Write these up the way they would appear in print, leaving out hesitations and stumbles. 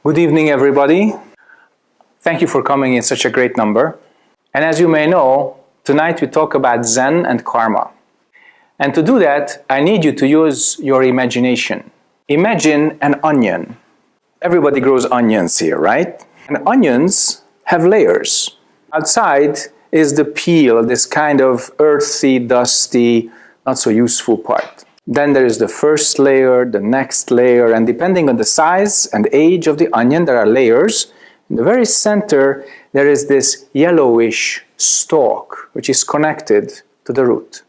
Good evening, everybody. Thank you for coming in such a great number. And as you may know, tonight we talk about Zen and karma. And to do that, I need you to use your imagination. Imagine an onion. Everybody grows onions here, right? And onions have layers. Outside is the peel, this kind of earthy, dusty, not so useful part. Then there is the first layer, the next layer, and depending on the size and age of the onion, there are layers. In the very center, there is this yellowish stalk, which is connected to the root.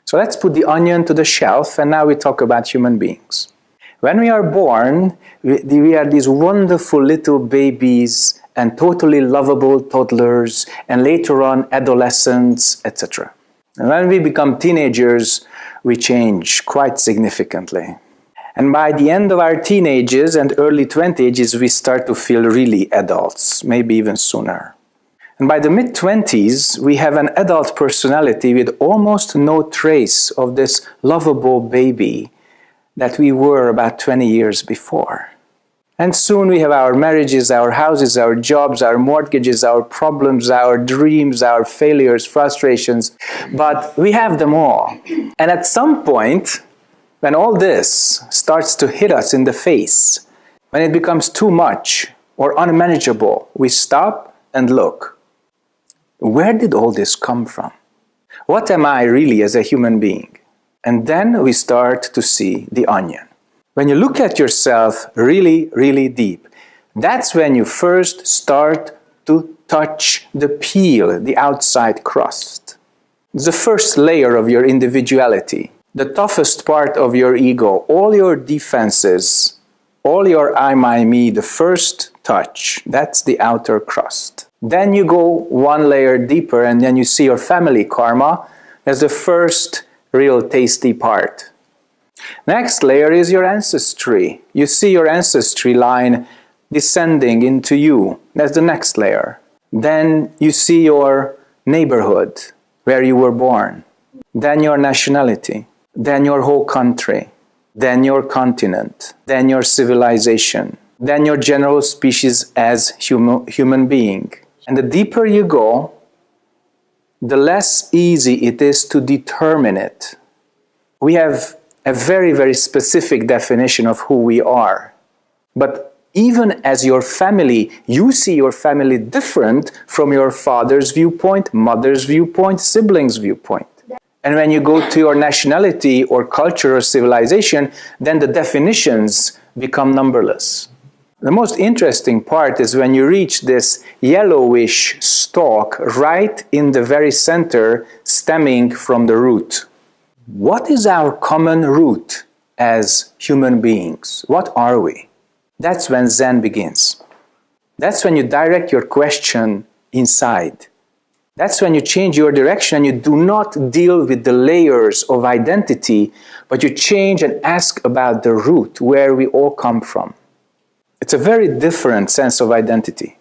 So let's put the onion to the shelf, and now we talk about human beings. When we are born, we are these wonderful little babies and totally lovable toddlers, and later on adolescents, etc. And when we become teenagers, we change quite significantly. And by the end of our teenagers and early 20s, we start to feel really adults, maybe even sooner. And by the mid-20s, we have an adult personality with almost no trace of this lovable baby that we were about 20 years before. And soon we have our marriages, our houses, our jobs, our mortgages, our problems, our dreams, our failures, frustrations, but we have them all. And at some point, when all this starts to hit us in the face, when it becomes too much or unmanageable, we stop and look. Where did all this come from? What am I really as a human being? And then we start to see the onion. When you look at yourself really, really deep, that's when you first start to touch the peel, the outside crust. It's the first layer of your individuality, the toughest part of your ego, all your defenses, all your I, my, me, the first touch, that's the outer crust. Then you go one layer deeper and then you see your family karma as the first real tasty part. Next layer is your ancestry. You see your ancestry line descending into you. That's the next layer. Then you see your neighborhood, where you were born. Then your nationality. Then your whole country. Then your continent. Then your civilization. Then your general species as human being. And the deeper you go, the less easy it is to determine it. We have a very, very specific definition of who we are. But even as your family, you see your family different from your father's viewpoint, mother's viewpoint, siblings' viewpoint. And when you go to your nationality or culture or civilization, then the definitions become numberless. The most interesting part is when you reach this yellowish stalk right in the very center, stemming from the root. What is our common root as human beings? What are we? That's when Zen begins. That's when you direct your question inside. That's when you change your direction and you do not deal with the layers of identity, but you change and ask about the root, where we all come from. It's a very different sense of identity.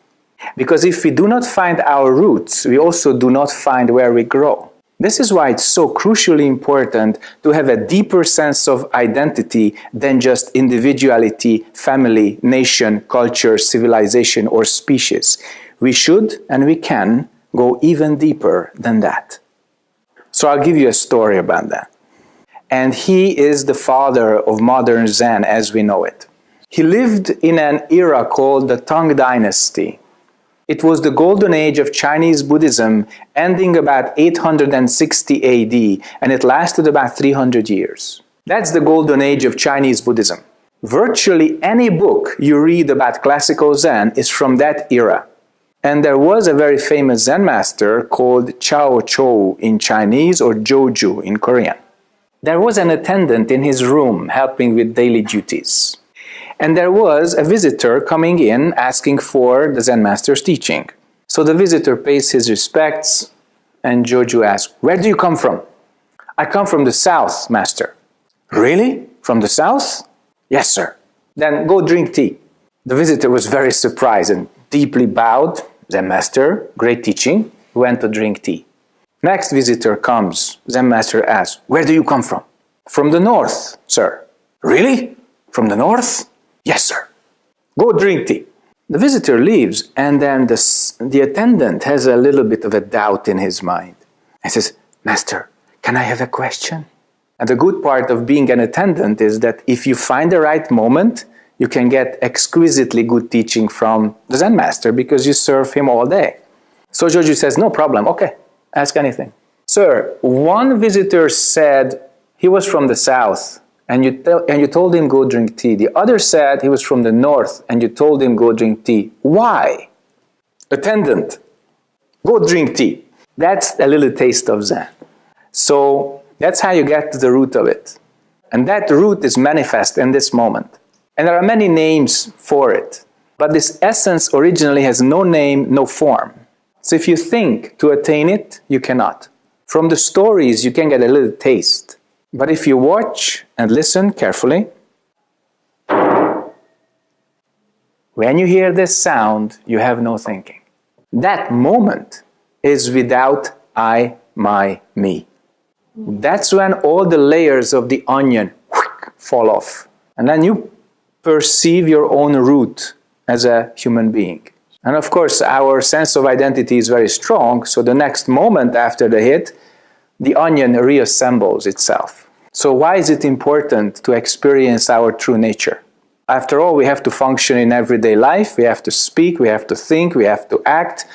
Because if we do not find our roots, we also do not find where we grow. This is why it's so crucially important to have a deeper sense of identity than just individuality, family, nation, culture, civilization, or species. We should and we can go even deeper than that. So I'll give you a story about that. And he is the father of modern Zen as we know it. He lived in an era called the Tang Dynasty. It was the golden age of Chinese Buddhism, ending about 860 AD, and it lasted about 300 years. That's the golden age of Chinese Buddhism. Virtually any book you read about classical Zen is from that era. And there was a very famous Zen master called Chao Chou in Chinese or Joju in Korean. There was an attendant in his room helping with daily duties. And there was a visitor coming in asking for the Zen master's teaching. So the visitor pays his respects and Joju asks, "Where do you come from?" "I come from the south, master." "Really? From the south?" "Yes, sir." "Then go drink tea." The visitor was very surprised and deeply bowed. Zen master, great teaching, went to drink tea. Next visitor comes. Zen master asks, "Where do you come from?" "From the north, sir." "Really? From the north?" "Yes, sir." "Go drink tea." The visitor leaves, and then the attendant has a little bit of a doubt in his mind. He says, Master, can I have a question? And the good part of being an attendant is that if you find the right moment, you can get exquisitely good teaching from the Zen master because you serve him all day. So Joju says, no problem, okay, ask anything. Sir, one visitor said he was from the south, and you told him go drink tea. The other said he was from the north, and you told him go drink tea. Why? Attendant, go drink tea. That's a little taste of Zen. So that's how you get to the root of it. And that root is manifest in this moment. And there are many names for it. But this essence originally has no name, no form. So if you think to attain it, you cannot. From the stories, you can get a little taste. But if you watch and listen carefully, when you hear this sound, you have no thinking. That moment is without I, my, me. That's when all the layers of the onion fall off. And then you perceive your own root as a human being. And of course, our sense of identity is very strong, so the next moment after the hit, the onion reassembles itself. So why is it important to experience our true nature? After all, we have to function in everyday life, we have to speak, we have to think, we have to act,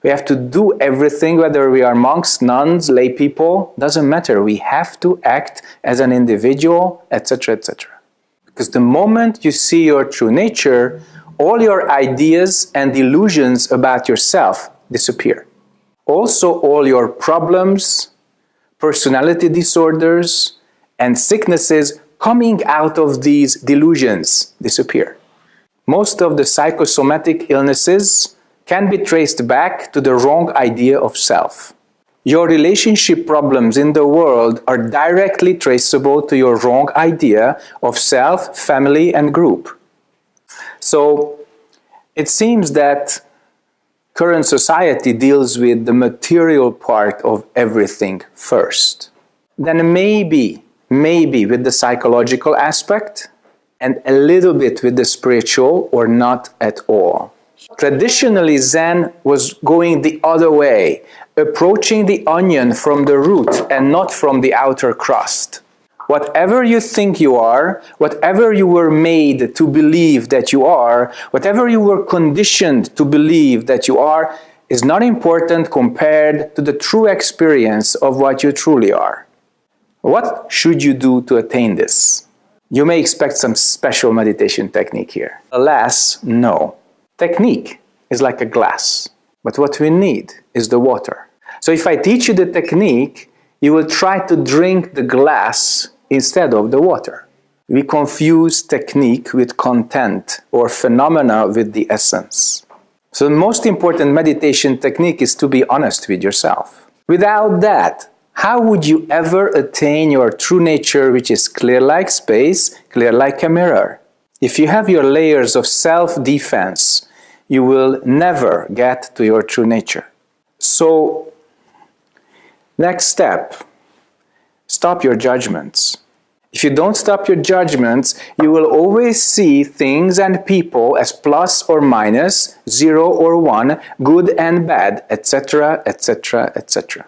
we have to do everything, whether we are monks, nuns, lay people, doesn't matter. We have to act as an individual, etc., etc. Because the moment you see your true nature, all your ideas and illusions about yourself disappear. Also, all your problems, personality disorders, and sicknesses coming out of these delusions disappear. Most of the psychosomatic illnesses can be traced back to the wrong idea of self. Your relationship problems in the world are directly traceable to your wrong idea of self, family, and group. So it seems that current society deals with the material part of everything first. Then maybe with the psychological aspect, and a little bit with the spiritual, or not at all. Traditionally, Zen was going the other way, approaching the onion from the root and not from the outer crust. Whatever you think you are, whatever you were made to believe that you are, whatever you were conditioned to believe that you are, is not important compared to the true experience of what you truly are. What should you do to attain this? You may expect some special meditation technique here. Alas, no. Technique is like a glass, but what we need is the water. So if I teach you the technique, you will try to drink the glass instead of the water. We confuse technique with content or phenomena with the essence. So the most important meditation technique is to be honest with yourself. Without that, how would you ever attain your true nature, which is clear like space, clear like a mirror? If you have your layers of self-defense, you will never get to your true nature. So, next step, stop your judgments. If you don't stop your judgments, you will always see things and people as plus or minus, 0 or 1, good and bad, etc., etc., etc.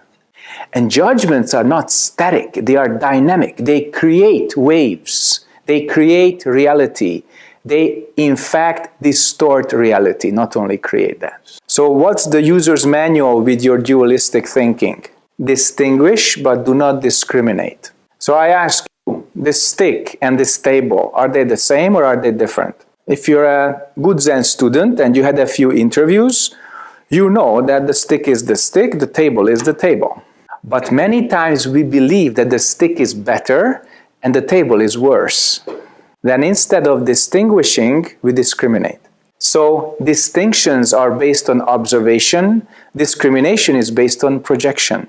And judgments are not static, they are dynamic. They create waves, they create reality. They, in fact, distort reality, not only create that. So what's the user's manual with your dualistic thinking? Distinguish, but do not discriminate. So I ask you, this stick and this table, are they the same or are they different? If you're a good Zen student and you had a few interviews, you know that the stick is the stick, the table is the table. But many times we believe that the stick is better and the table is worse. Then instead of distinguishing, we discriminate. So distinctions are based on observation, discrimination is based on projection.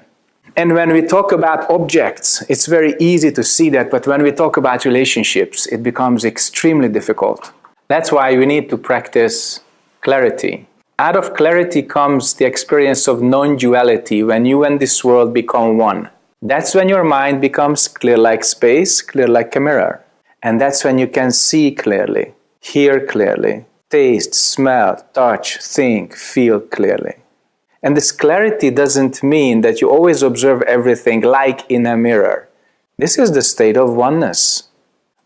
And when we talk about objects, it's very easy to see that, but when we talk about relationships, it becomes extremely difficult. That's why we need to practice clarity. Out of clarity comes the experience of non-duality, when you and this world become one. That's when your mind becomes clear like space, clear like a mirror. And that's when you can see clearly, hear clearly, taste, smell, touch, think, feel clearly. And this clarity doesn't mean that you always observe everything like in a mirror. This is the state of oneness.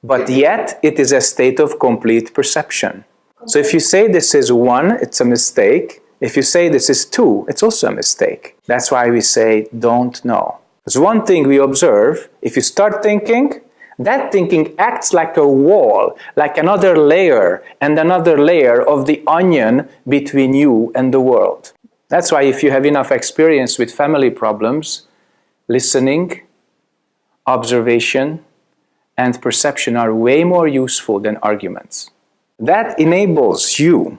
But yet, it is a state of complete perception. So if you say this is 1, it's a mistake. If you say this is 2, it's also a mistake. That's why we say, don't know. There's one thing we observe. If you start thinking, that thinking acts like a wall, like another layer and another layer of the onion between you and the world. That's why if you have enough experience with family problems, listening, observation, and perception are way more useful than arguments. That enables you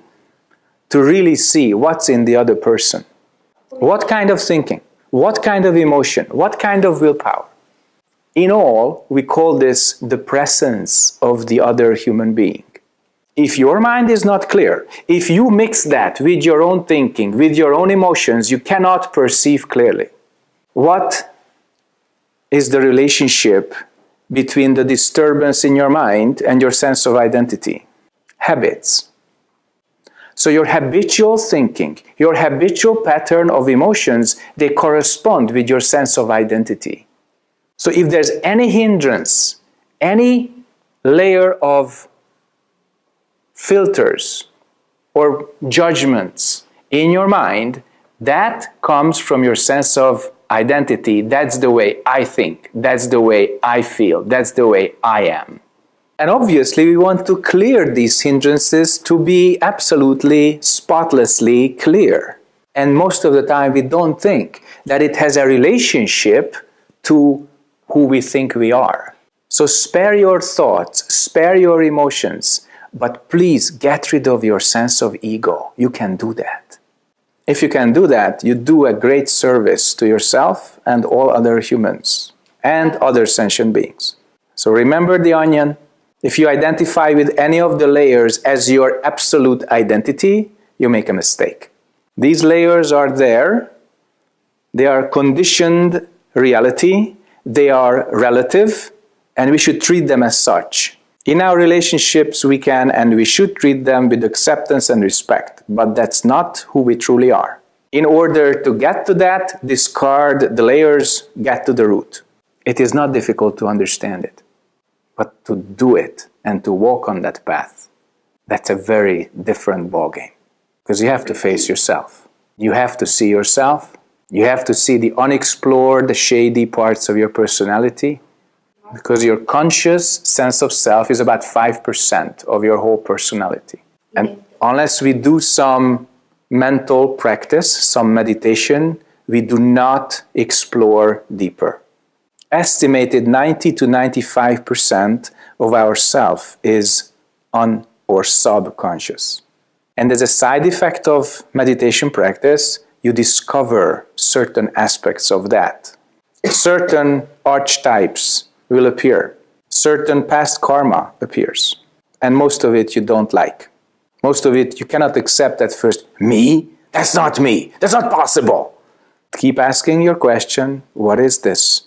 to really see what's in the other person. What kind of thinking, what kind of emotion, what kind of willpower. In all, we call this the presence of the other human being. If your mind is not clear, if you mix that with your own thinking, with your own emotions, you cannot perceive clearly. What is the relationship between the disturbance in your mind and your sense of identity? Habits. So your habitual thinking, your habitual pattern of emotions, they correspond with your sense of identity. So if there's any hindrance, any layer of filters or judgments in your mind, that comes from your sense of identity. That's the way I think. That's the way I feel. That's the way I am. And obviously we want to clear these hindrances to be absolutely, spotlessly clear. And most of the time we don't think that it has a relationship to who we think we are. So spare your thoughts, spare your emotions, but please get rid of your sense of ego. You can do that. If you can do that, you do a great service to yourself and all other humans and other sentient beings. So remember the onion. If you identify with any of the layers as your absolute identity, you make a mistake. These layers are there. They are conditioned reality. They are relative, and we should treat them as such. In our relationships, we can and we should treat them with acceptance and respect, but that's not who we truly are. In order to get to that, discard the layers, get to the root. It is not difficult to understand it, but to do it and to walk on that path, that's a very different ballgame. Because you have to face yourself. You have to see yourself. You have to see the unexplored, the shady parts of your personality. Because your conscious sense of self is about 5% of your whole personality. And unless we do some mental practice, some meditation, we do not explore deeper. Estimated 90 to 95% of our self is un- or subconscious. And as a side effect of meditation practice, you discover certain aspects of that. Certain archetypes will appear. Certain past karma appears. And most of it you don't like. Most of it you cannot accept at first. Me? That's not me. That's not possible. Keep asking your question, what is this?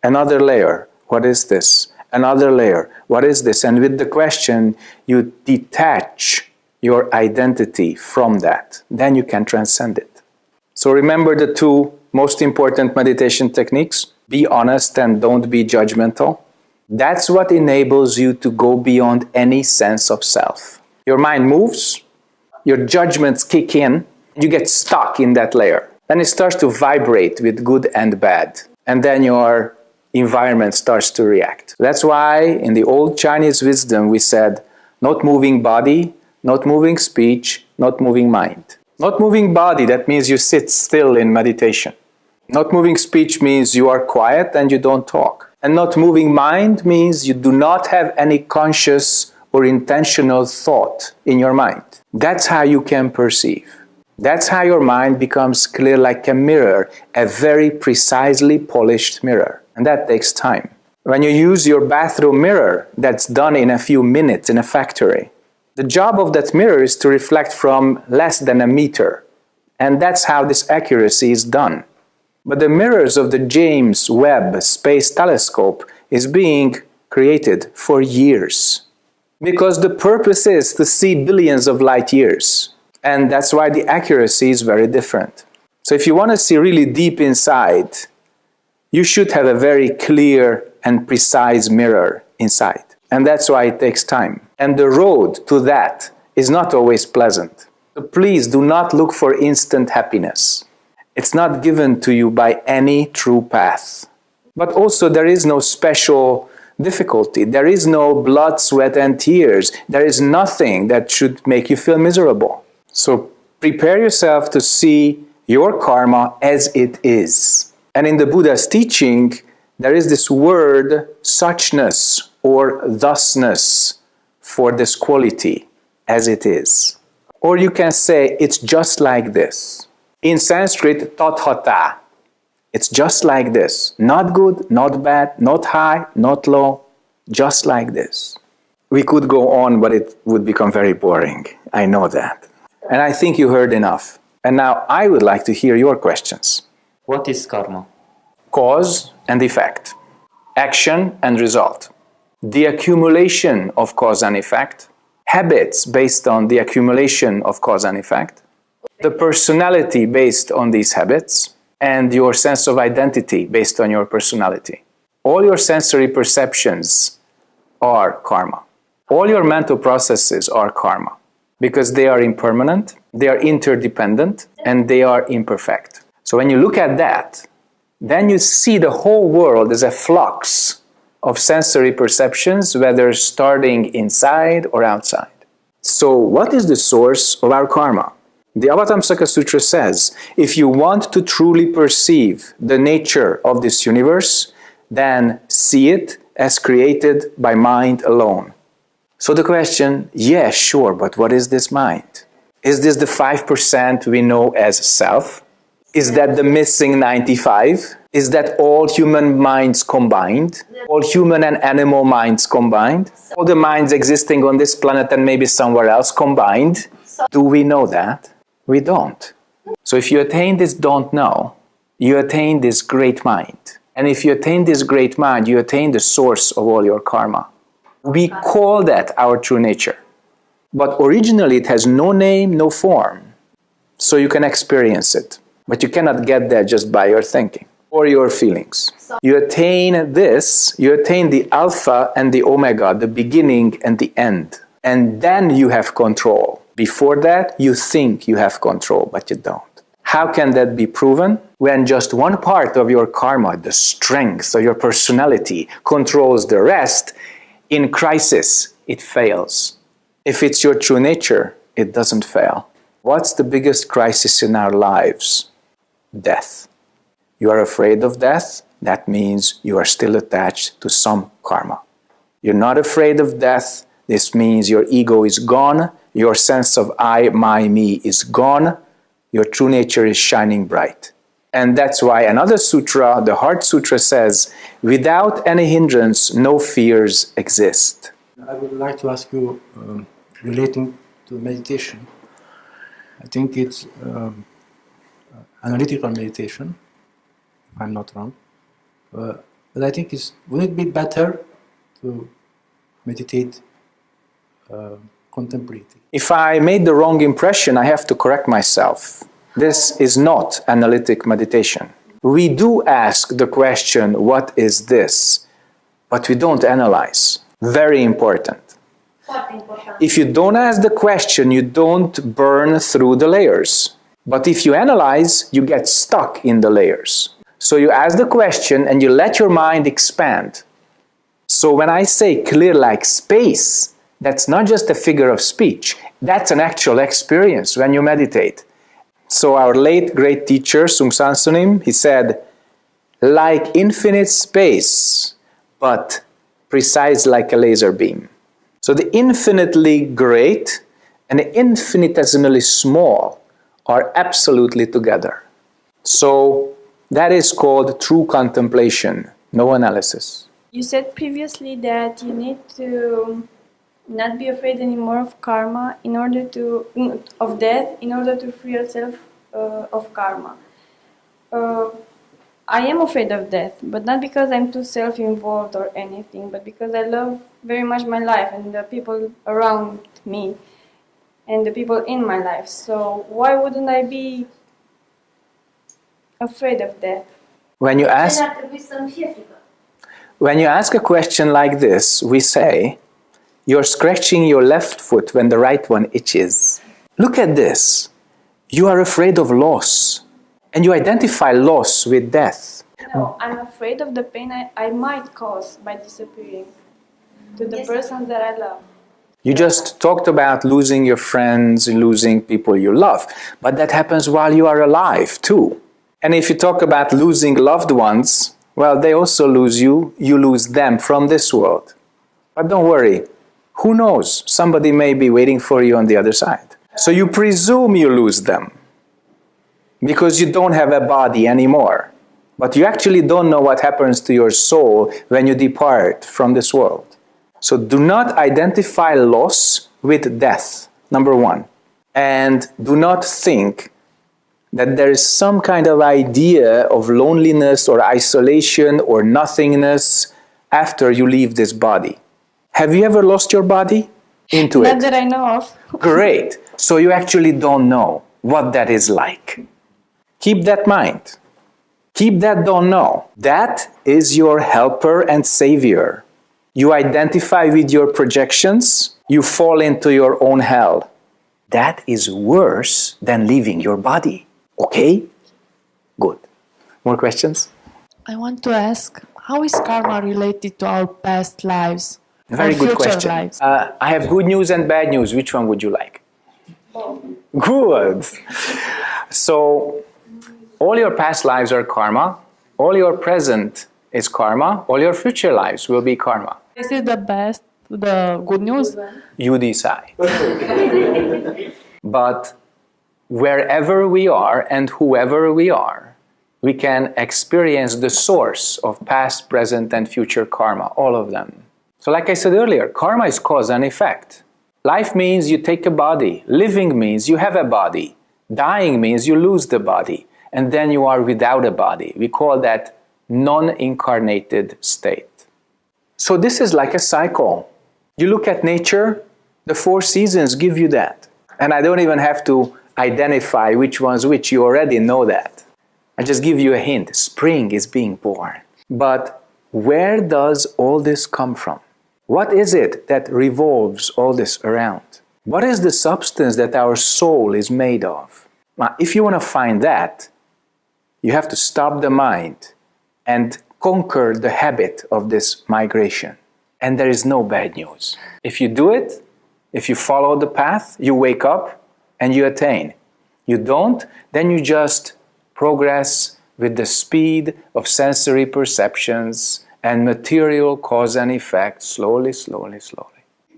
Another layer, what is this? Another layer, what is this? And with the question, you detach your identity from that. Then you can transcend it. So remember the two most important meditation techniques. Be honest and don't be judgmental. That's what enables you to go beyond any sense of self. Your mind moves, your judgments kick in, you get stuck in that layer. Then it starts to vibrate with good and bad. And then your environment starts to react. That's why in the old Chinese wisdom we said, not moving body, not moving speech, not moving mind. Not moving body, that means you sit still in meditation. Not moving speech means you are quiet and you don't talk. And not moving mind means you do not have any conscious or intentional thought in your mind. That's how you can perceive. That's how your mind becomes clear like a mirror, a very precisely polished mirror. And that takes time. When you use your bathroom mirror, that's done in a few minutes in a factory. The job of that mirror is to reflect from less than a meter. And that's how this accuracy is done. But the mirrors of the James Webb Space Telescope is being created for years. Because the purpose is to see billions of light years. And that's why the accuracy is very different. So if you want to see really deep inside, you should have a very clear and precise mirror inside. And that's why it takes time. And the road to that is not always pleasant. So please do not look for instant happiness. It's not given to you by any true path. But also there is no special difficulty. There is no blood, sweat, and tears. There is nothing that should make you feel miserable. So prepare yourself to see your karma as it is. And in the Buddha's teaching, there is this word suchness or thusness for this quality, as it is. Or you can say it's just like this. In Sanskrit, tathata. It's just like this. Not good, not bad, not high, not low, just like this. We could go on, but it would become very boring. I know that. And I think you heard enough. And now I would like to hear your questions. What is karma? Cause and effect. Action and result. The accumulation of cause and effect. Habits based on the accumulation of cause and effect. The personality based on these habits. And your sense of identity based on your personality. All your sensory perceptions are karma. All your mental processes are karma. Because they are impermanent, they are interdependent, and they are imperfect. So when you look at that, then you see the whole world as a flux of sensory perceptions, whether starting inside or outside. So what is the source of our karma? The Avatamsaka Sutra says, if you want to truly perceive the nature of this universe, then see it as created by mind alone. So the question, yes, sure, but what is this mind? Is this the 5% we know as self? Is that the missing 95? Is that all human minds combined? All human and animal minds combined? All the minds existing on this planet and maybe somewhere else combined? Do we know that? We don't. So if you attain this don't know, you attain this great mind. And if you attain this great mind, you attain the source of all your karma. We call that our true nature. But originally it has no name, no form. So you can experience it. But you cannot get there just by your thinking or your feelings. You attain this, you attain the alpha and the omega, the beginning and the end. And then you have control. Before that, you think you have control, but you don't. How can that be proven? When just one part of your karma, the strength of your personality, controls the rest, in crisis, it fails. If it's your true nature, it doesn't fail. What's the biggest crisis in our lives? Death. You are afraid of death, that means you are still attached to some karma. You're not afraid of death, this means your ego is gone, your sense of I, my, me is gone, your true nature is shining bright. And that's why another sutra, the Heart Sutra, says, without any hindrance, no fears exist. I would like to ask you, relating to meditation, I think it's analytical meditation, if I'm not wrong, but I think would it be better to meditate contemplatively? If I made the wrong impression, I have to correct myself. This is not analytic meditation. We do ask the question, what is this? But we don't analyze. Very important. If you don't ask the question, you don't burn through the layers. But if you analyze, you get stuck in the layers. So you ask the question and you let your mind expand. So when I say clear like space, that's not just a figure of speech. That's an actual experience when you meditate. So our late great teacher, Sunim, he said, like infinite space, but precise like a laser beam. So the infinitely great and the infinitesimally small are absolutely together. So that is called true contemplation, no analysis. You said previously that you need to not be afraid anymore of karma of death in order to free yourself of karma. I am afraid of death, but not because I'm too self-involved or anything, but because I love very much my life and the people around me and the people in my life. So why wouldn't I be afraid of death? When you ask a question like this, we say, you're scratching your left foot when the right one itches. Look at this. You are afraid of loss. And you identify loss with death. No, I'm afraid of the pain I might cause by disappearing to the person that I love. You just talked about losing your friends, losing people you love. But that happens while you are alive too. And if you talk about losing loved ones, well, they also lose you. You lose them from this world. But don't worry. Who knows? Somebody may be waiting for you on the other side. So you presume you lose them, because you don't have a body anymore. But you actually don't know what happens to your soul when you depart from this world. So do not identify loss with death, number one. And do not think that there is some kind of idea of loneliness or isolation or nothingness after you leave this body. Have you ever lost your body? Into it? Not that I know of. Great. So you actually don't know what that is like. Keep that mind. Keep that don't know. That is your helper and savior. You identify with your projections, you fall into your own hell. That is worse than leaving your body. Okay? Good. More questions? I want to ask, how is karma related to our past lives? Very or good future question. lives? I have good news and bad news. Which one would you like? Good. So, all your past lives are karma. All your present is karma. All your future lives will be karma. Is it the best, the good news? You decide. But wherever we are and whoever we are, we can experience the source of past, present, and future karma, all of them. So like I said earlier, karma is cause and effect. Life means you take a body. Living means you have a body. Dying means you lose the body. And then you are without a body. We call that non-incarnated state. So this is like a cycle. You look at nature, the 4 seasons give you that. And I don't even have to identify which one's which. You already know that. I just give you a hint. Spring is being born. But where does all this come from? What is it that revolves all this around? What is the substance that our soul is made of? Now, if you want to find that, you have to stop the mind and conquer the habit of this migration. And there is no bad news. If you do it, if you follow the path, you wake up and you attain. You don't, then you just progress with the speed of sensory perceptions and material cause and effect, slowly, slowly, slowly.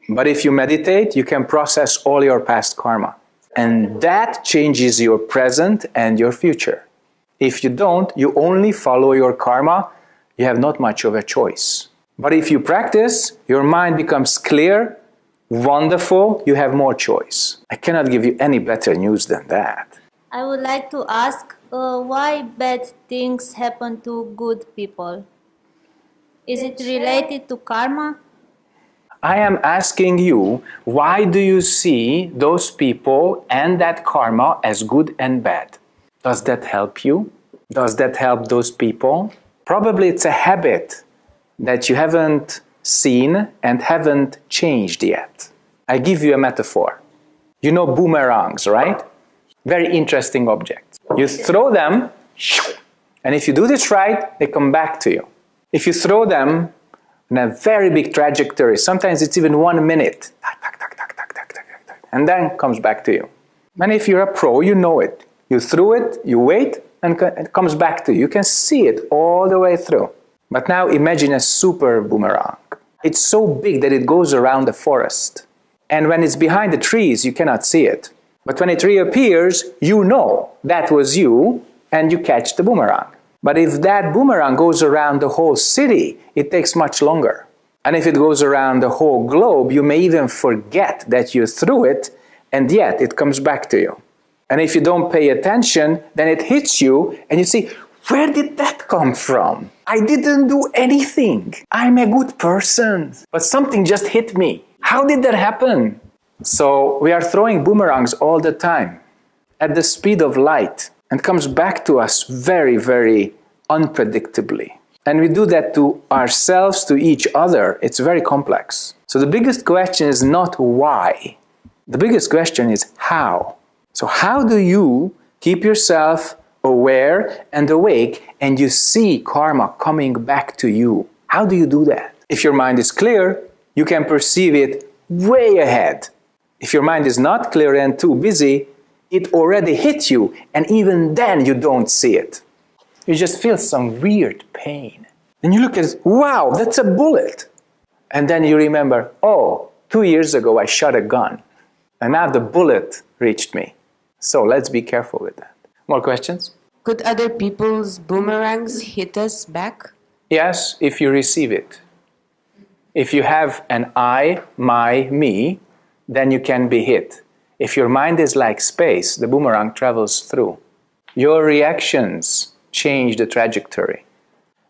But if you meditate, you can process all your past karma. And that changes your present and your future. If you don't, you only follow your karma, you have not much of a choice. But if you practice, your mind becomes clear, wonderful, you have more choice. I cannot give you any better news than that. I would like to ask why bad things happen to good people. Is it related to karma? I am asking you, why do you see those people and that karma as good and bad? Does that help you? Does that help those people? Probably it's a habit that you haven't seen and haven't changed yet. I give you a metaphor. You know boomerangs, right? Very interesting objects. You throw them, and if you do this right, they come back to you. If you throw them in a very big trajectory, sometimes it's even 1 minute, and then comes back to you. And if you're a pro, you know it. You threw it, you wait, and it comes back to you. You can see it all the way through. But now imagine a super boomerang. It's so big that it goes around the forest. And when it's behind the trees, you cannot see it. But when it reappears, you know that was you, and you catch the boomerang. But if that boomerang goes around the whole city, it takes much longer. And if it goes around the whole globe, you may even forget that you threw it, and yet it comes back to you. And if you don't pay attention, then it hits you, and you see, Where did that come from? I didn't do anything. I'm a good person. But something just hit me. How did that happen? So we are throwing boomerangs all the time at the speed of light and comes back to us very, very unpredictably. And we do that to ourselves, to each other. It's very complex. So the biggest question is not why. The biggest question is how. So how do you keep yourself aware and awake and you see karma coming back to you? How do you do that? If your mind is clear, you can perceive it way ahead. If your mind is not clear and too busy, it already hit you, and even then you don't see it. You just feel some weird pain. And you look at it, wow, that's a bullet. And then you remember, oh, 2 years ago I shot a gun, and now the bullet reached me. So let's be careful with that. More questions? Could other people's boomerangs hit us back? Yes, if you receive it. If you have an I, my, me, then you can be hit. If your mind is like space, the boomerang travels through. Your reactions change the trajectory.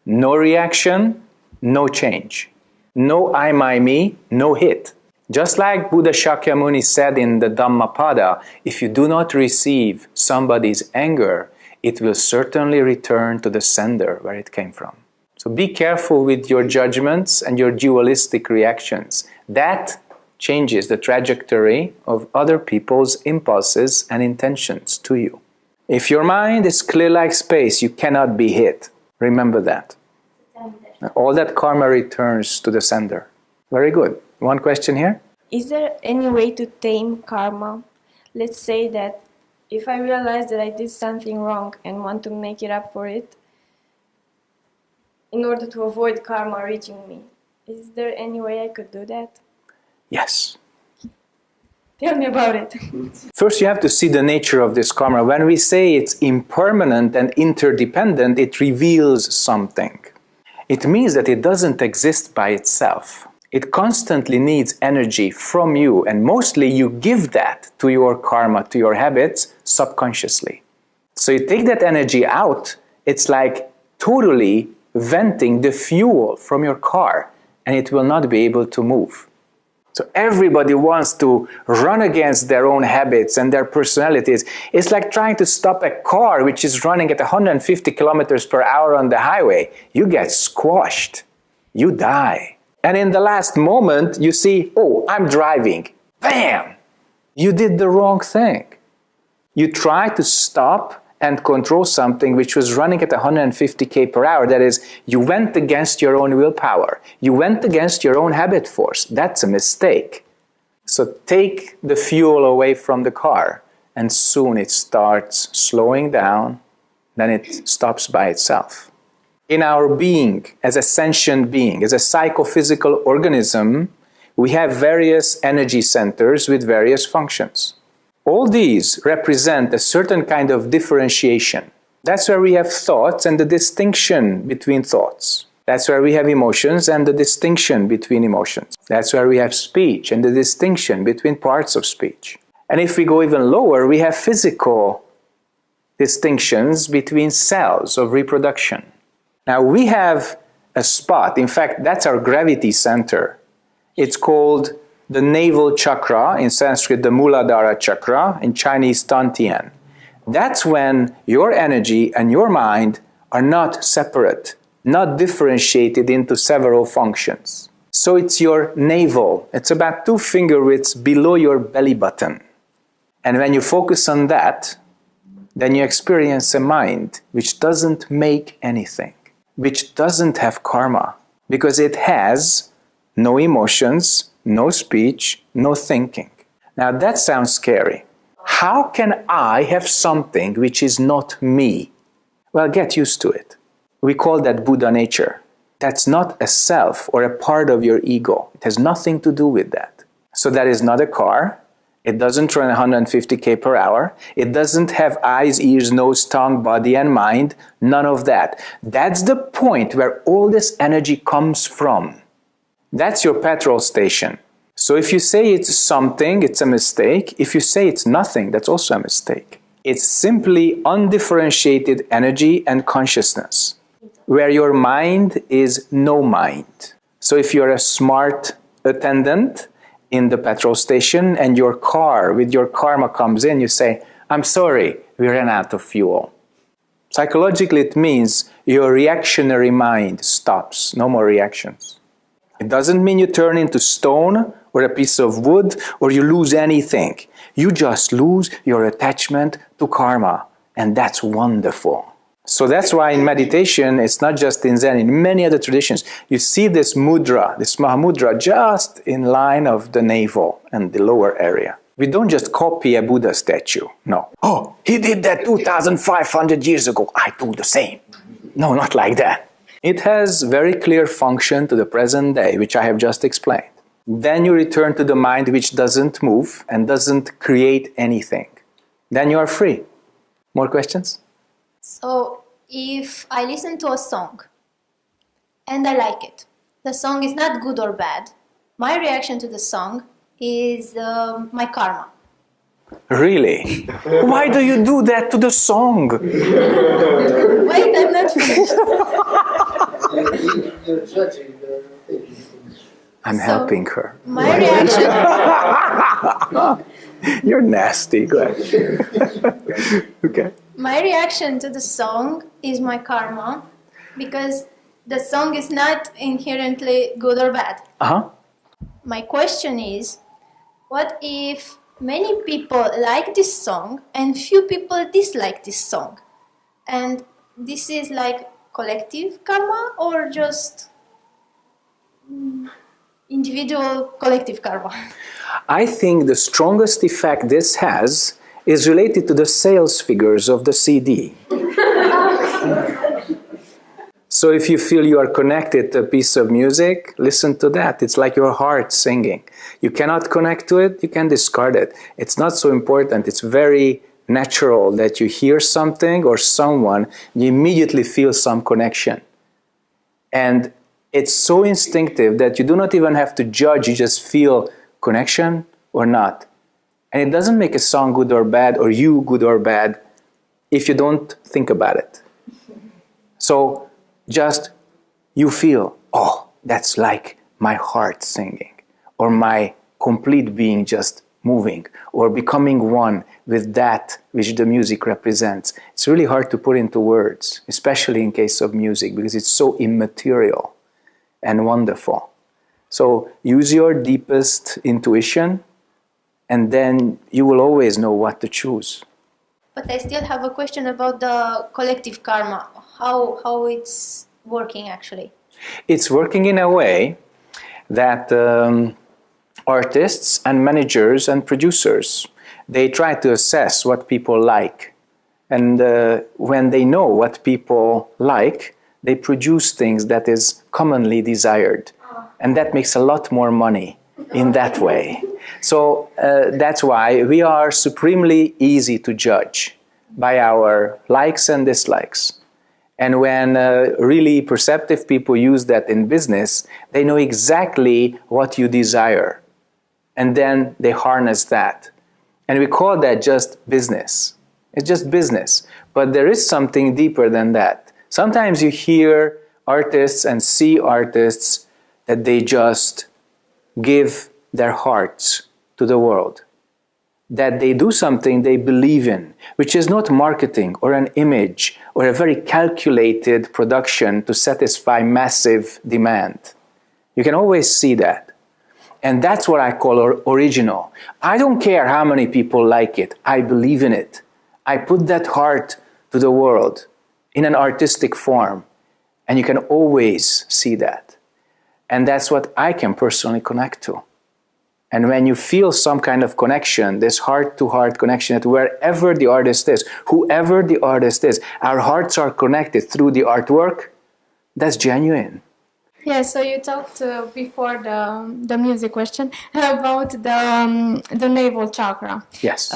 No reaction, no change. No I, my, me, no hit. Just like Buddha Shakyamuni said in the Dhammapada, if you do not receive somebody's anger, it will certainly return to the sender where it came from. So be careful with your judgments and your dualistic reactions. That changes the trajectory of other people's impulses and intentions to you. If your mind is clear like space, you cannot be hit. Remember that. All that karma returns to the sender. Very good. One question here? Is there any way to tame karma? Let's say that if I realize that I did something wrong and want to make it up for it, in order to avoid karma reaching me, is there any way I could do that? Yes. Tell me about it. First, you have to see the nature of this karma. When we say it's impermanent and interdependent, it reveals something. It means that it doesn't exist by itself. It constantly needs energy from you, and mostly you give that to your karma, to your habits, subconsciously. So you take that energy out, it's like totally venting the fuel from your car, and it will not be able to move. So everybody wants to run against their own habits and their personalities. It's like trying to stop a car which is running at 150 kilometers per hour on the highway. You get squashed. You die. And in the last moment, you see, oh, I'm driving. Bam! You did the wrong thing. You tried to stop and control something which was running at 150 per hour. That is, you went against your own willpower. You went against your own habit force. That's a mistake. So take the fuel away from the car, and soon it starts slowing down, then it stops by itself. In our being, as a sentient being, as a psychophysical organism, we have various energy centers with various functions. All these represent a certain kind of differentiation. That's where we have thoughts and the distinction between thoughts. That's where we have emotions and the distinction between emotions. That's where we have speech and the distinction between parts of speech. And if we go even lower, we have physical distinctions between cells of reproduction. Now we have a spot, in fact, that's our gravity center. It's called the navel chakra, in Sanskrit the Muladhara chakra, in Chinese Tantian. That's when your energy and your mind are not separate, not differentiated into several functions. So it's your navel. It's about 2 finger widths below your belly button. And when you focus on that, then you experience a mind which doesn't make anything, which doesn't have karma, because it has no emotions, no speech, no thinking. Now that sounds scary. How can I have something which is not me? Well, get used to it. We call that Buddha nature. That's not a self or a part of your ego. It has nothing to do with that. So that is not a car. It doesn't run 150 per hour. It doesn't have eyes, ears, nose, tongue, body, and mind. None of that. That's the point where all this energy comes from. That's your petrol station. So if you say it's something, it's a mistake. If you say it's nothing, that's also a mistake. It's simply undifferentiated energy and consciousness, where your mind is no mind. So if you're a smart attendant in the petrol station and your car with your karma comes in, you say, I'm sorry, we ran out of fuel. Psychologically, it means your reactionary mind stops, no more reactions. It doesn't mean you turn into stone or a piece of wood or you lose anything. You just lose your attachment to karma, and that's wonderful. So that's why in meditation, it's not just in Zen, in many other traditions, you see this mudra, this Mahamudra, just in line of the navel and the lower area. We don't just copy a Buddha statue, no. Oh, he did that 2,500 years ago, I do the same. No, not like that. It has very clear function to the present day, which I have just explained. Then you return to the mind which doesn't move and doesn't create anything. Then you are free. More questions? So, if I listen to a song and I like it, the song is not good or bad, my reaction to the song is my karma. Really? Why do you do that to the song? Wait, I'm not finished. You're judging the thing. I'm helping her. My reaction... You're nasty. Go ahead. Okay. My reaction to the song is my karma, because the song is not inherently good or bad. Uh-huh. My question is, what if many people like this song and few people dislike this song? And this is like collective karma or just individual collective karma? I think the strongest effect this has is related to the sales figures of the CD. So if you feel you are connected to a piece of music, listen to that. It's like your heart singing. You cannot connect to it, you can discard it. It's not so important. It's very natural that you hear something or someone, you immediately feel some connection. And it's so instinctive that you do not even have to judge, you just feel connection or not. And it doesn't make a song good or bad, or you good or bad, if you don't think about it. So just you feel, oh, that's like my heart singing, or my complete being just moving, or becoming one with that which the music represents. It's really hard to put into words, especially in case of music, because it's so immaterial and wonderful. So use your deepest intuition, and then you will always know what to choose. But I still have a question about the collective karma, how it's working actually. It's working in a way that artists and managers and producers, they try to assess what people like. And when they know what people like, they produce things that is commonly desired. And that makes a lot more money in that way. So that's why we are supremely easy to judge by our likes and dislikes. And when really perceptive people use that in business, they know exactly what you desire. And then they harness that. And we call that just business. It's just business. But there is something deeper than that. Sometimes you hear artists and see artists that they just give their hearts to the world. That they do something they believe in, which is not marketing or an image or a very calculated production to satisfy massive demand. You can always see that. And that's what I call original. I don't care how many people like it. I believe in it. I put that heart to the world in an artistic form. And you can always see that. And that's what I can personally connect to. And when you feel some kind of connection, this heart-to-heart connection, that wherever the artist is, whoever the artist is, our hearts are connected through the artwork, that's genuine. Yeah, so you talked before the music question about the navel chakra. Yes.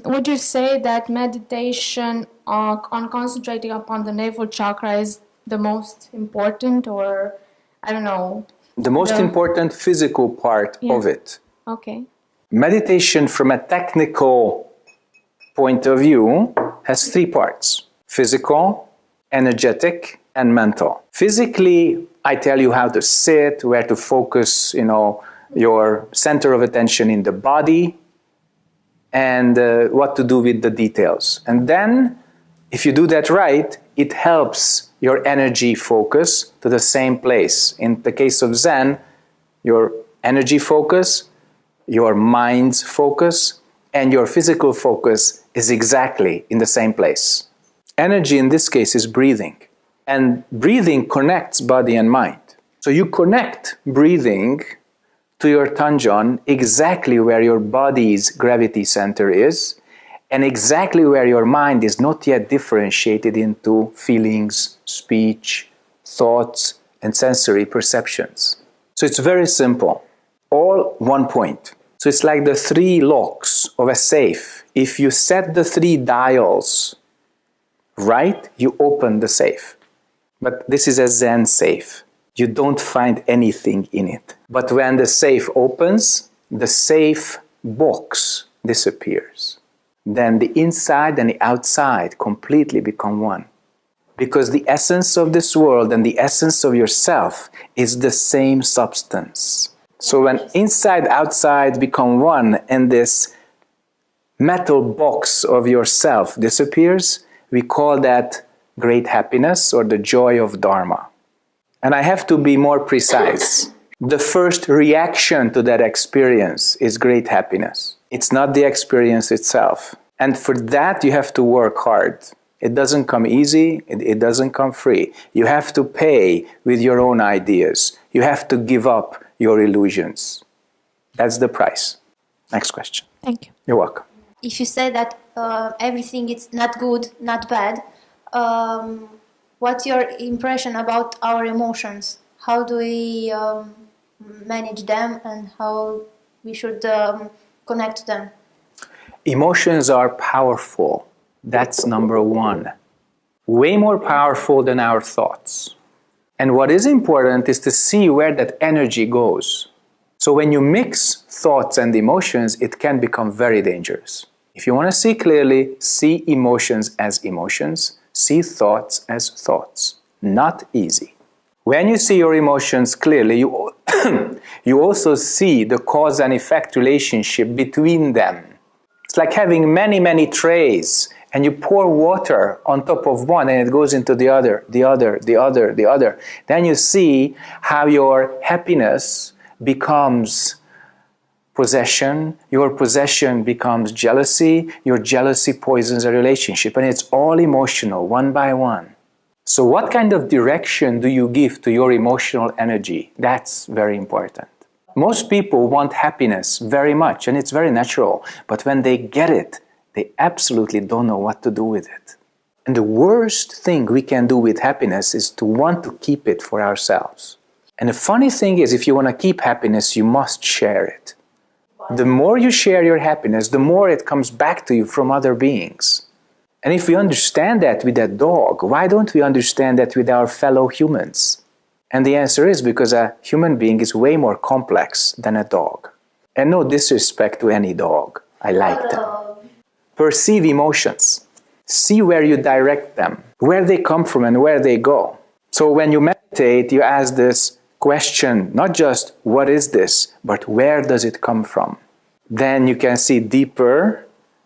Would you say that meditation on concentrating upon the navel chakra is the most important, or I don't know? The most important physical part of it. Okay. Meditation from a technical point of view has three parts: physical, energetic, and mental. Physically, I tell you how to sit, where to focus, your center of attention in the body, and what to do with the details. And then, if you do that right, it helps your energy focus to the same place. In the case of Zen, your energy focus, your mind's focus, and your physical focus is exactly in the same place. Energy in this case is breathing. And breathing connects body and mind. So you connect breathing to your Tanjan exactly where your body's gravity center is, and exactly where your mind is not yet differentiated into feelings, speech, thoughts, and sensory perceptions. So it's very simple. All one point. So it's like the three locks of a safe. If you set the three dials right, you open the safe. But this is a Zen safe. You don't find anything in it. But when the safe opens, the safe box disappears. Then the inside and the outside completely become one. Because the essence of this world and the essence of yourself is the same substance. So when inside, outside become one and this metal box of yourself disappears, we call that great happiness or the joy of Dharma. And I have to be more precise. The first reaction to that experience is great happiness. It's not the experience itself. And for that you have to work hard. It doesn't come easy, it doesn't come free. You have to pay with your own ideas. You have to give up your illusions. That's the price. Next question. Thank you. You're welcome. If you say that everything is not good, not bad, what's your impression about our emotions? How do we manage them and how we should connect to them? Emotions are powerful. That's number one. Way more powerful than our thoughts. And what is important is to see where that energy goes. So when you mix thoughts and emotions, it can become very dangerous. If you want to see clearly, see emotions as emotions, see thoughts as thoughts. Not easy. When you see your emotions clearly, you also see the cause and effect relationship between them. It's like having many, many trays, and you pour water on top of one and it goes into the other, the other, the other, the other. Then you see how your happiness becomes possession, your possession becomes jealousy, your jealousy poisons a relationship, and it's all emotional, one by one. So what kind of direction do you give to your emotional energy? That's very important. Most people want happiness very much, and it's very natural, but when they get it, they absolutely don't know what to do with it. And the worst thing we can do with happiness is to want to keep it for ourselves. And the funny thing is, if you want to keep happiness, you must share it. The more you share your happiness, the more it comes back to you from other beings. And if we understand that with that dog, why don't we understand that with our fellow humans? And the answer is because a human being is way more complex than a dog. And no disrespect to any dog. I like them. Perceive emotions. See where you direct them, where they come from and where they go. So when you meditate, you ask this question, not just what is this, but where does it come from? Then you can see deeper,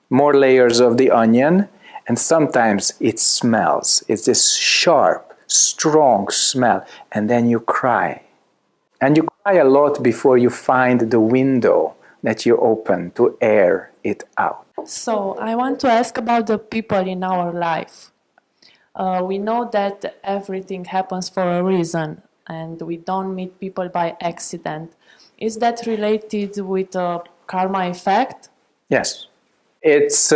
more layers of the onion, and sometimes it smells. It's this sharp, strong smell, and then you cry. And you cry a lot before you find the window that you open to air it out. So I want to ask about the people in our life. We know that everything happens for a reason, and we don't meet people by accident. Is that related with a karma effect? Yes. It's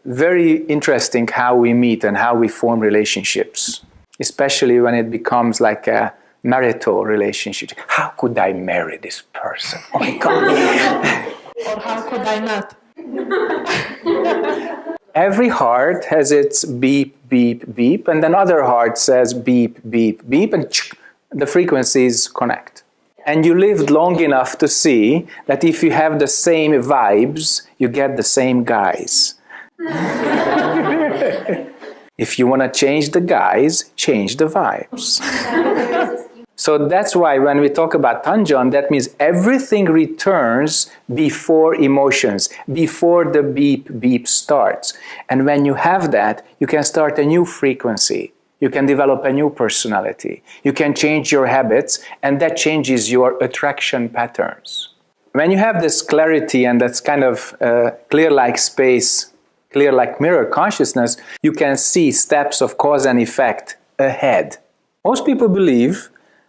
very interesting how we meet and how we form relationships, especially when it becomes like a marital relationship. How could I marry this person? Oh my God. Or how could I not? Every heart has its beep, beep, beep, and another heart says beep, beep, beep, and the frequencies connect. And you lived long enough to see that if you have the same vibes, you get the same guys. If you want to change the guys, change the vibes. So that's why when we talk about tanjan, that means everything returns before emotions, before the beep starts. And when you have that, you can start a new frequency. You can develop a new personality. You can change your habits, and that changes your attraction patterns. When you have this clarity and that's kind of clear like space, clear like mirror consciousness, you can see steps of cause and effect ahead. Most people believe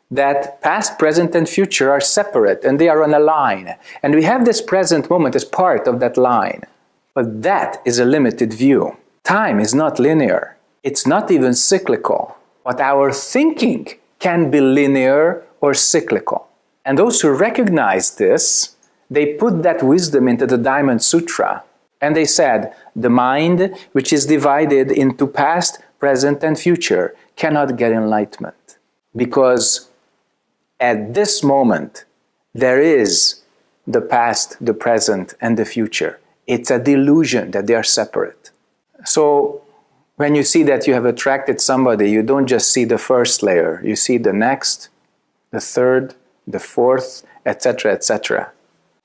that past, present, and future are separate and they are on a line. And we have this present moment as part of that line. But that is a limited view. Time is not linear. It's not even cyclical. But our thinking can be linear or cyclical. And those who recognize this, they put that wisdom into the Diamond Sutra. And they said, the mind, which is divided into past, present, and future, cannot get enlightenment. Because at this moment, there is the past, the present, and the future. It's a delusion that they are separate. So when you see that you have attracted somebody, you don't just see the first layer. You see the next, the third, the fourth, etc., etc.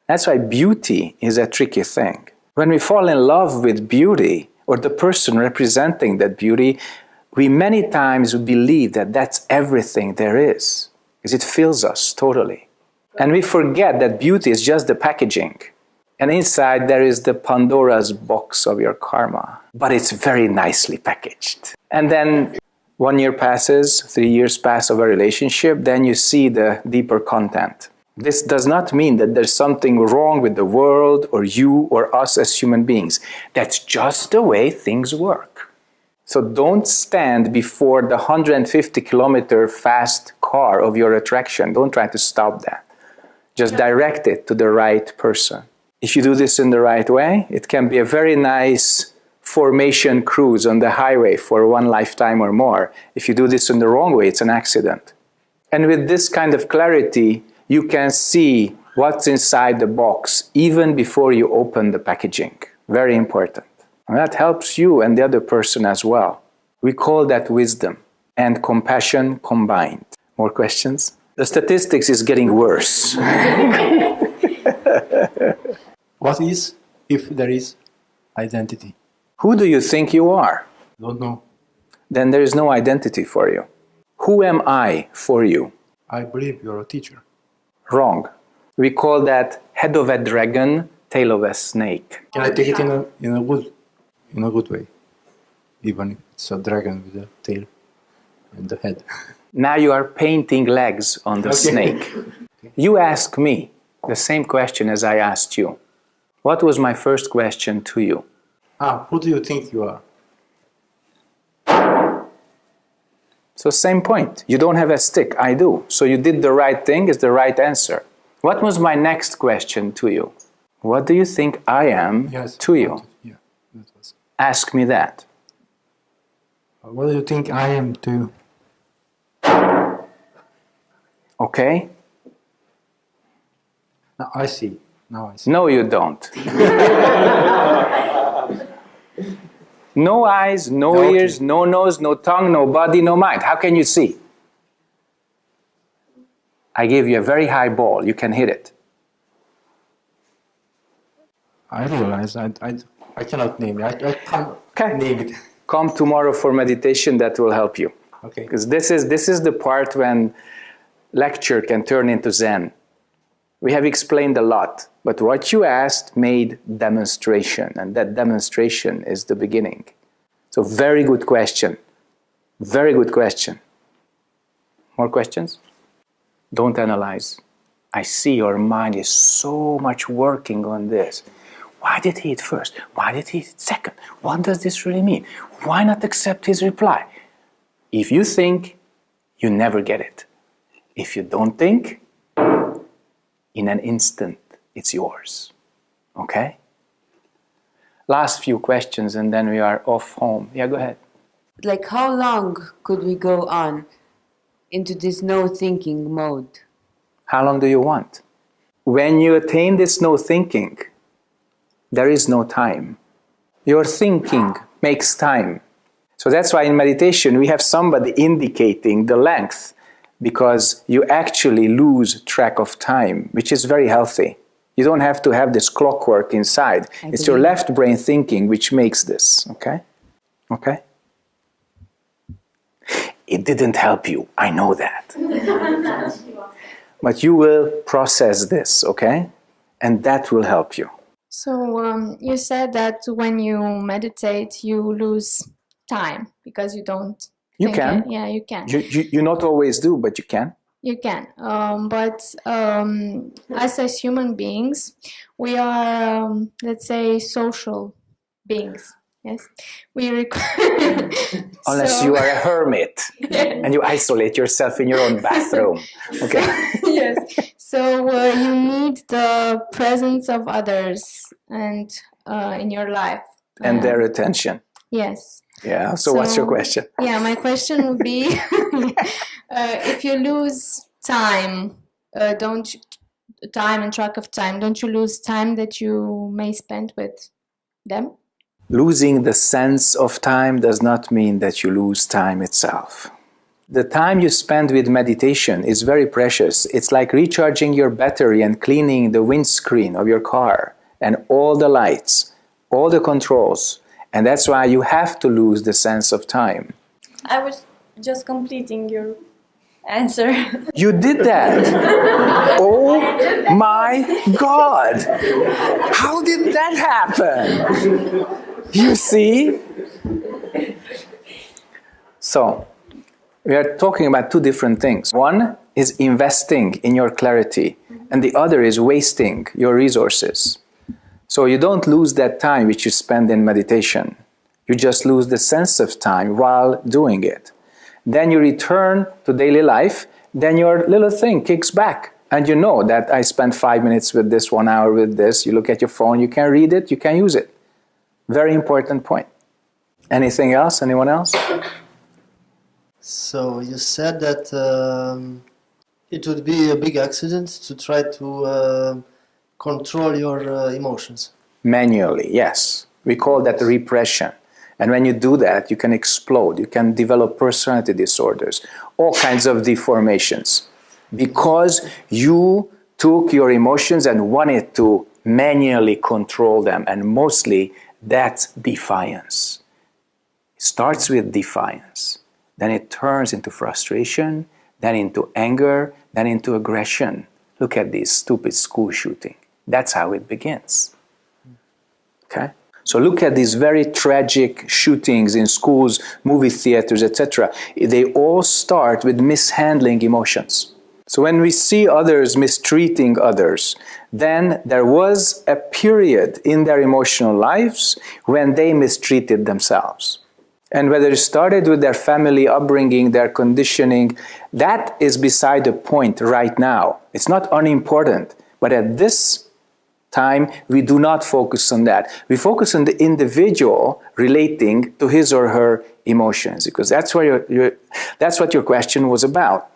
That's why beauty is a tricky thing. When we fall in love with beauty, or the person representing that beauty, we many times believe that that's everything there is. Because it fills us totally. And we forget that beauty is just the packaging. And inside there is the Pandora's box of your karma. But it's very nicely packaged. And then 1 year passes, 3 years pass of a relationship, then you see the deeper content. This does not mean that there's something wrong with the world or you or us as human beings. That's just the way things work. So don't stand before the 150-kilometer fast car of your attraction. Don't try to stop that. Just direct it to the right person. If you do this in the right way, it can be a very nice formation cruise on the highway for one lifetime or more. If you do this in the wrong way, it's an accident. And with this kind of clarity, you can see what's inside the box even before you open the packaging. Very important. And that helps you and the other person as well. We call that wisdom and compassion combined. More questions? The statistics is getting worse. What is, if there is, identity? Who do you think you are? Don't know. Then there is no identity for you. Who am I for you? I believe you're a teacher. Wrong. We call that head of a dragon, tail of a snake. Can I take it in a good way? Even if it's a dragon with a tail and the head. Now you are painting legs on the snake. You ask me the same question as I asked you. What was my first question to you? Who do you think you are? So same point. You don't have a stick, I do. So you did the right thing, is the right answer. What was my next question to you? What do you think I am to you? Yeah, that was. Ask me that. What do you think I am to you? Okay? Now I see. No, you don't. No eyes, no ears, no nose, no tongue, no body, no mind. How can you see? I gave you a very high ball. You can hit it. I realize I cannot name it. I can't name it. Come tomorrow for meditation. That will help you. Okay. Because this is the part when lecture can turn into Zen. We have explained a lot, but what you asked made demonstration, and that demonstration is the beginning. So very good question. Very good question. More questions? Don't analyze. I see your mind is so much working on this. Why did he hit first? Why did he hit second? What does this really mean? Why not accept his reply? If you think, you never get it. If you don't think, in an instant, it's yours. Okay? Last few questions and then we are off home. Yeah, go ahead. Like, how long could we go on into this no thinking mode? How long do you want? When you attain this no thinking, there is no time. Your thinking makes time. So that's why in meditation we have somebody indicating the length, because you actually lose track of time, which is very healthy. You don't have to have this clockwork inside. It's your left brain thinking which makes this, okay? Okay? It didn't help you, I know that. But you will process this, okay? And that will help you. So you said that when you meditate, you lose time because you don't. You can. Yeah, you can. You not always do, but you can. You can. But as human beings, we are, let's say, social beings. Yes, we require. Unless you are a hermit and you isolate yourself in your own bathroom. Okay. Yes. So you need the presence of others and in your life. And their attention. Yes. Yeah. So what's your question? Yeah, my question would be, if you lose time, time and track of time, don't you lose time that you may spend with them? Losing the sense of time does not mean that you lose time itself. The time you spend with meditation is very precious. It's like recharging your battery and cleaning the windscreen of your car and all the lights, all the controls. And that's why you have to lose the sense of time. I was just completing your answer. You did that! Oh my God! How did that happen? You see? So, we are talking about two different things. One is investing in your clarity, and the other is wasting your resources. So you don't lose that time which you spend in meditation. You just lose the sense of time while doing it. Then you return to daily life, then your little thing kicks back. And you know that I spent 5 minutes with this, 1 hour with this. You look at your phone, you can read it, you can use it. Very important point. Anything else? Anyone else? So you said that it would be a big accident to try to control your emotions. Manually, yes. We call that repression. And when you do that, you can explode. You can develop personality disorders, all kinds of deformations. Because you took your emotions and wanted to manually control them. And mostly that's defiance. It starts with defiance. Then it turns into frustration, then into anger, then into aggression. Look at this stupid school shooting. That's how it begins. Okay? So look at these very tragic shootings in schools, movie theaters, etc. They all start with mishandling emotions. So when we see others mistreating others, then there was a period in their emotional lives when they mistreated themselves. And whether it started with their family upbringing, their conditioning, that is beside the point right now. It's not unimportant, but at this time, we do not focus on that. We focus on the individual relating to his or her emotions, because that's what your question was about.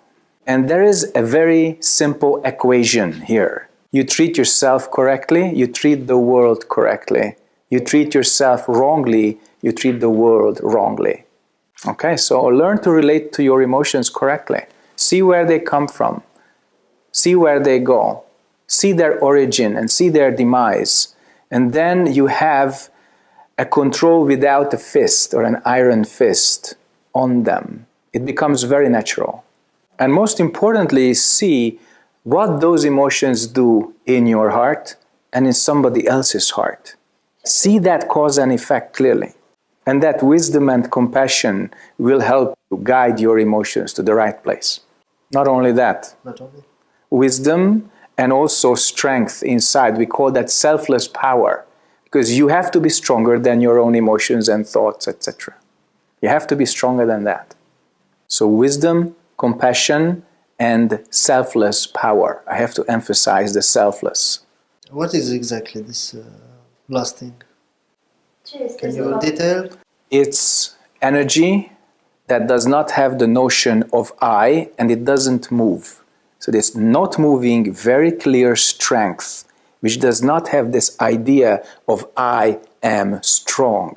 And there is a very simple equation here. You treat yourself correctly, you treat the world correctly. You treat yourself wrongly, you treat the world wrongly. Okay, so learn to relate to your emotions correctly. See where they come from. See where they go. See their origin and see their demise. And then you have a control without a fist or an iron fist on them. It becomes very natural. And most importantly, see what those emotions do in your heart and in somebody else's heart. See that cause and effect clearly. And that wisdom and compassion will help you guide your emotions to the right place. Not only that, wisdom and also strength inside. We call that selfless power, because you have to be stronger than your own emotions and thoughts, etc. You have to be stronger than that. So wisdom, compassion, and selfless power. I have to emphasize the selfless. What is exactly this last thing? Can you detail? It's energy that does not have the notion of I, and it doesn't move. So this not moving, very clear strength which does not have this idea of I am strong.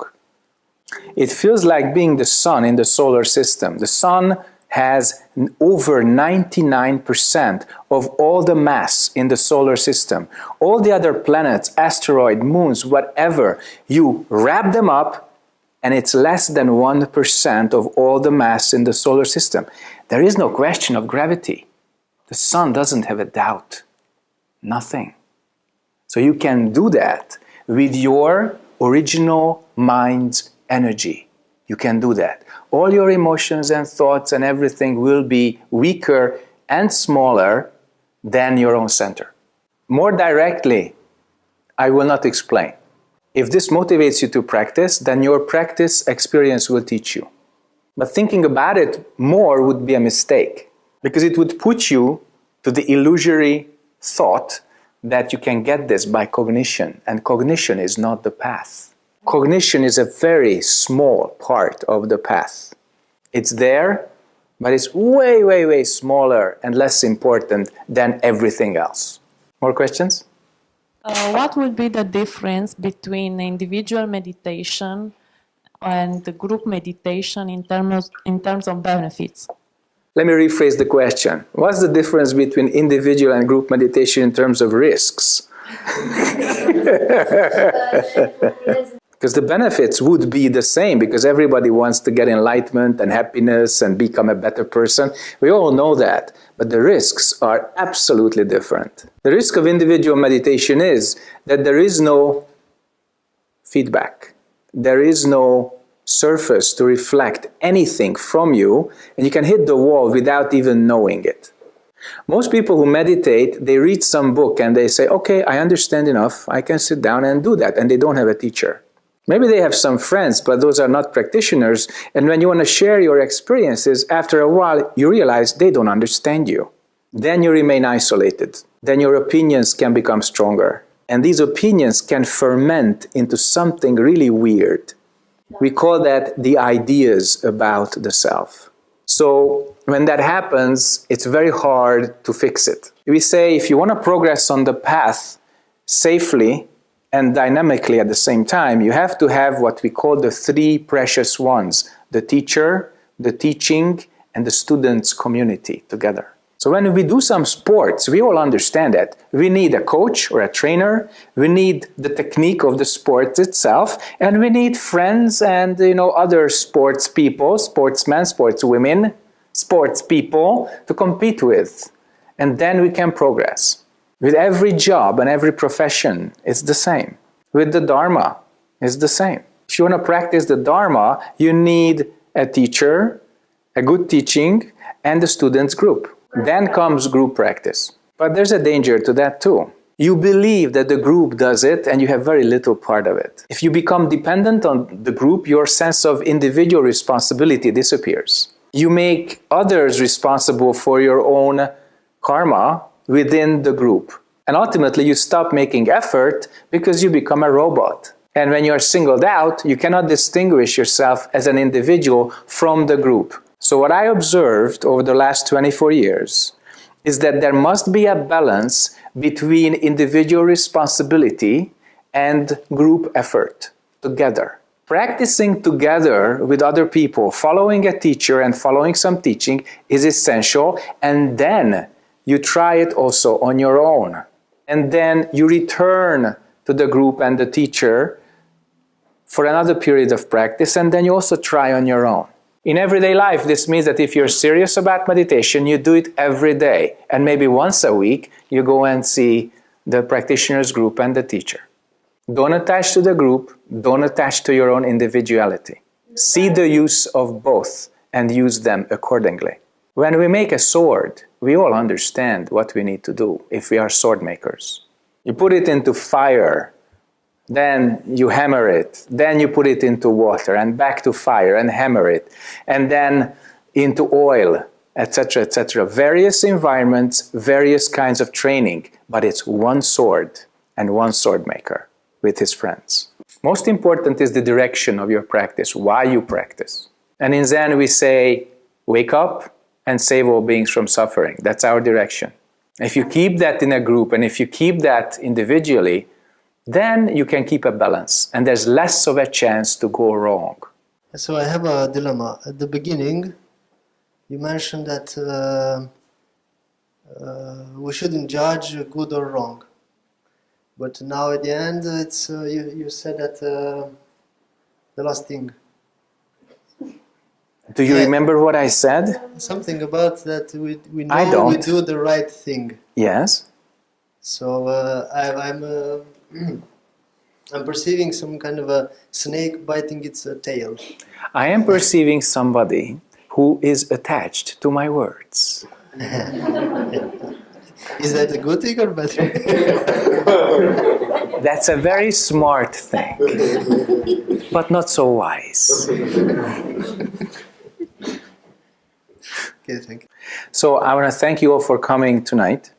It feels like being the sun in the solar system. The sun has over 99% of all the mass in the solar system. All the other planets, asteroids, moons, whatever, you wrap them up and it's less than 1% of all the mass in the solar system. There is no question of gravity. The sun doesn't have a doubt. Nothing. So you can do that with your original mind's energy. You can do that. All your emotions and thoughts and everything will be weaker and smaller than your own center. More directly, I will not explain. If this motivates you to practice, then your practice experience will teach you. But thinking about it more would be a mistake, because it would put you to the illusory thought that you can get this by cognition, and cognition is not the path. Cognition is a very small part of the path. It's there, but it's way, way, way smaller and less important than everything else. More questions? What would be the difference between individual meditation and the group meditation in terms of benefits? Let me rephrase the question. What's the difference between individual and group meditation in terms of risks? Because the benefits would be the same, because everybody wants to get enlightenment and happiness and become a better person. We all know that. But the risks are absolutely different. The risk of individual meditation is that there is no feedback. There is no surface to reflect anything from you, and you can hit the wall without even knowing it. Most people who meditate, they read some book and they say, okay, I understand enough, I can sit down and do that, and they don't have a teacher. Maybe they have some friends, but those are not practitioners, and when you want to share your experiences, after a while you realize they don't understand you. Then you remain isolated. Then your opinions can become stronger, and these opinions can ferment into something really weird. We call that the ideas about the self. So when that happens, it's very hard to fix it. We say if you want to progress on the path safely and dynamically at the same time, you have to have what we call the three precious ones: the teacher, the teaching, and the students' community together. So when we do some sports, we all understand that. We need a coach or a trainer, we need the technique of the sport itself, and we need friends and other sports people, sportsmen, sportswomen, sports people to compete with. And then we can progress. With every job and every profession, it's the same. With the Dharma, it's the same. If you want to practice the Dharma, you need a teacher, a good teaching, and the students group. Then comes group practice. But there's a danger to that too. You believe that the group does it and you have very little part of it. If you become dependent on the group, your sense of individual responsibility disappears. You make others responsible for your own karma within the group. And ultimately you stop making effort because you become a robot. And when you are singled out, you cannot distinguish yourself as an individual from the group. So what I observed over the last 24 years is that there must be a balance between individual responsibility and group effort together. Practicing together with other people, following a teacher and following some teaching is essential, and then you try it also on your own. And then you return to the group and the teacher for another period of practice, and then you also try on your own. In everyday life, this means that if you're serious about meditation, you do it every day. And maybe once a week, you go and see the practitioners group and the teacher. Don't attach to the group, don't attach to your own individuality. See the use of both and use them accordingly. When we make a sword, we all understand what we need to do if we are sword makers. You put it into fire, then you hammer it, then you put it into water, and back to fire, and hammer it, and then into oil, etc., etc. Various environments, various kinds of training, but it's one sword and one sword maker with his friends. Most important is the direction of your practice, why you practice. And in Zen we say, wake up and save all beings from suffering. That's our direction. If you keep that in a group and if you keep that individually, then you can keep a balance and there's less of a chance to go wrong. So I have a dilemma. At the beginning, you mentioned that we shouldn't judge good or wrong. But now at the end, it's you said that the last thing. Do you remember what I said? Something about that we I know don't. we do the right thing. Yes. So I'm perceiving some kind of a snake biting its tail. I am perceiving somebody who is attached to my words. Is that a good thing or bad thing? That's a very smart thing, but not so wise. Okay, thank you. So I want to thank you all for coming tonight,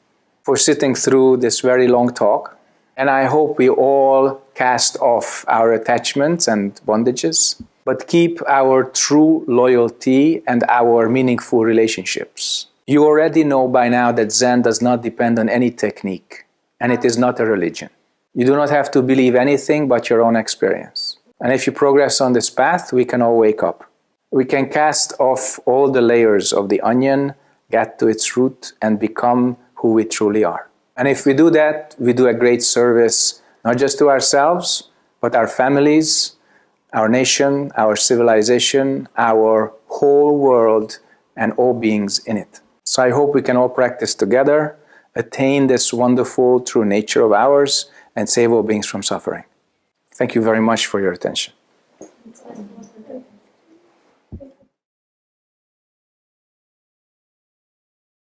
for sitting through this very long talk. And I hope we all cast off our attachments and bondages, but keep our true loyalty and our meaningful relationships. You already know by now that Zen does not depend on any technique, and it is not a religion. You do not have to believe anything but your own experience. And if you progress on this path, we can all wake up. We can cast off all the layers of the onion, get to its root, and become who we truly are. And if we do that, we do a great service, not just to ourselves, but our families, our nation, our civilization, our whole world, and all beings in it. So I hope we can all practice together, attain this wonderful true nature of ours, and save all beings from suffering. Thank you very much for your attention.